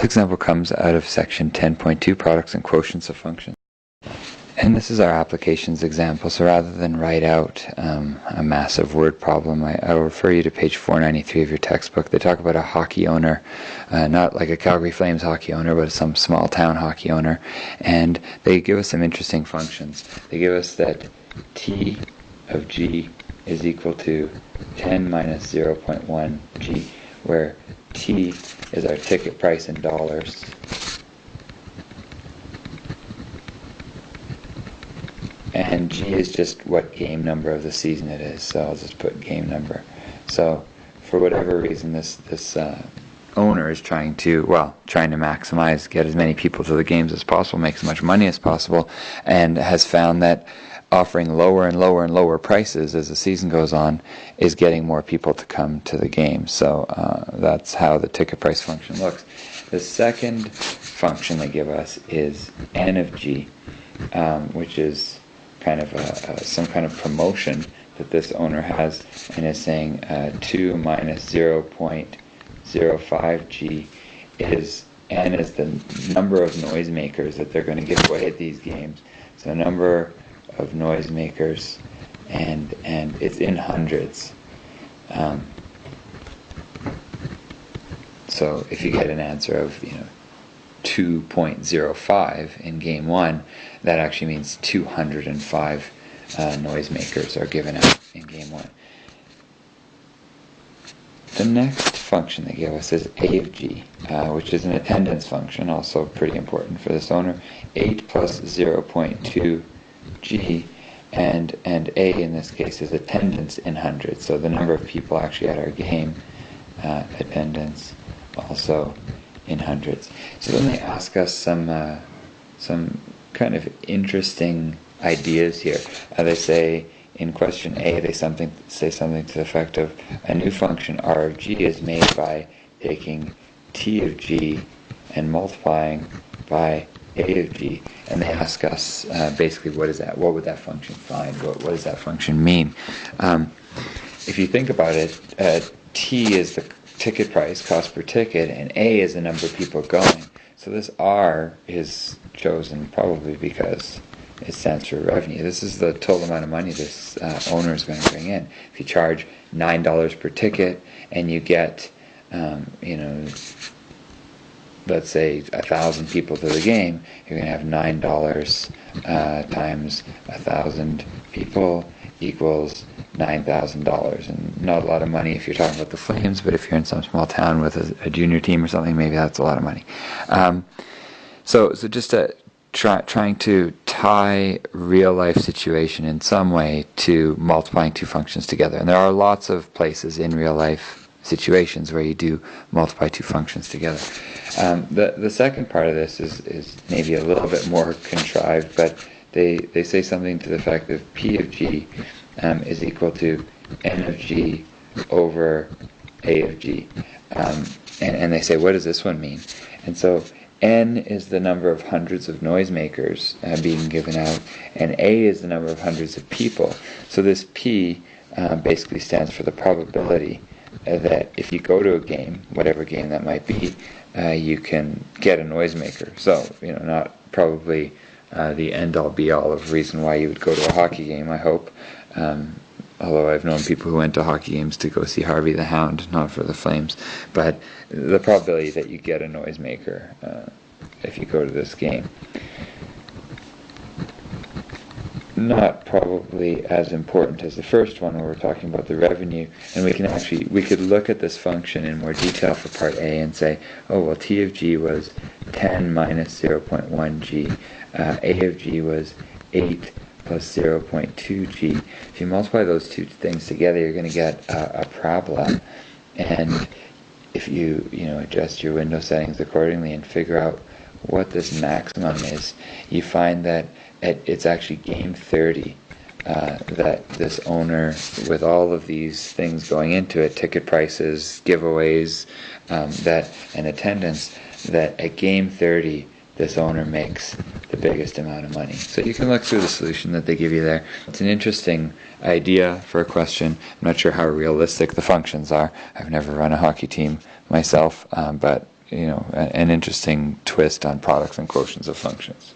This example comes out of section 10.2, products and quotients of functions. And this is our applications example, so rather than write out a massive word problem, I will refer you to page 493 of your textbook. They talk about a hockey owner, not like a Calgary Flames hockey owner, but some small town hockey owner, and they give us some interesting functions. They give us that T of G is equal to 10 minus 0.1 G, where T is our ticket price in dollars, and G is just what game number of the season it is, so I'll just put game number. So for whatever reason, this owner is trying to maximize, get as many people to the games as possible, make as much money as possible, and has found that offering lower and lower and lower prices as the season goes on is getting more people to come to the game. So that's how the ticket price function looks. The second function they give us is N of G, which is kind of some kind of promotion that this owner has, and is saying 2 minus 0.05 G is N is the number of noisemakers that they're going to give away at these games. So number of noisemakers, and it's in hundreds. So if you get an answer of 2.05 in game 1, that actually means 205 noisemakers are given out in game 1. The next function they give us is A of G, which is an attendance function, also pretty important for this owner. 8 plus 0.2 G, and A in this case is attendance in hundreds, so the number of people actually at our game, attendance also in hundreds. So then they ask us some kind of interesting ideas here. They say in question A, they say something to the effect of a new function R of G is made by taking T of G and multiplying by A of G, and they ask us basically what is that? What would that function find? What does that function mean? If you think about it, T is the ticket price, cost per ticket, and A is the number of people going. So this R is chosen probably because it stands for revenue. This is the total amount of money this owner is going to bring in. If you charge $9 per ticket and you get, let's say 1,000 people to the game, you're going to have $9 times 1,000 people equals $9,000, and not a lot of money if you're talking about the Flames, but if you're in some small town with a junior team or something, maybe that's a lot of money. So just trying to tie real life situation in some way to multiplying two functions together, and there are lots of places in real life situations where you do multiply two functions together. The second part of this is maybe a little bit more contrived, but they say something to the effect of P of G is equal to N of G over A of G. And they say, what does this one mean? And so N is the number of hundreds of noisemakers being given out, and A is the number of hundreds of people. So this P basically stands for the probability that if you go to a game, whatever game that might be, you can get a noisemaker. So, not probably the end-all be-all of reason why you would go to a hockey game, I hope. Although I've known people who went to hockey games to go see Harvey the Hound, not for the Flames. But the probability that you get a noisemaker if you go to this game. Not probably as important as the first one where we're talking about the revenue, and we could look at this function in more detail for part A and say, oh well, T of G was 10 minus 0.1 G, A of G was 8 plus 0.2 G. If you multiply those two things together, you're going to get a parabola, and if you adjust your window settings accordingly and figure out what this maximum is, you find that it's actually game 30 that this owner, with all of these things going into it, ticket prices, giveaways, and attendance, that at game 30 this owner makes the biggest amount of money. So you can look through the solution that they give you there. It's an interesting idea for a question. I'm not sure how realistic the functions are. I've never run a hockey team myself, but an interesting twist on products and quotients of functions.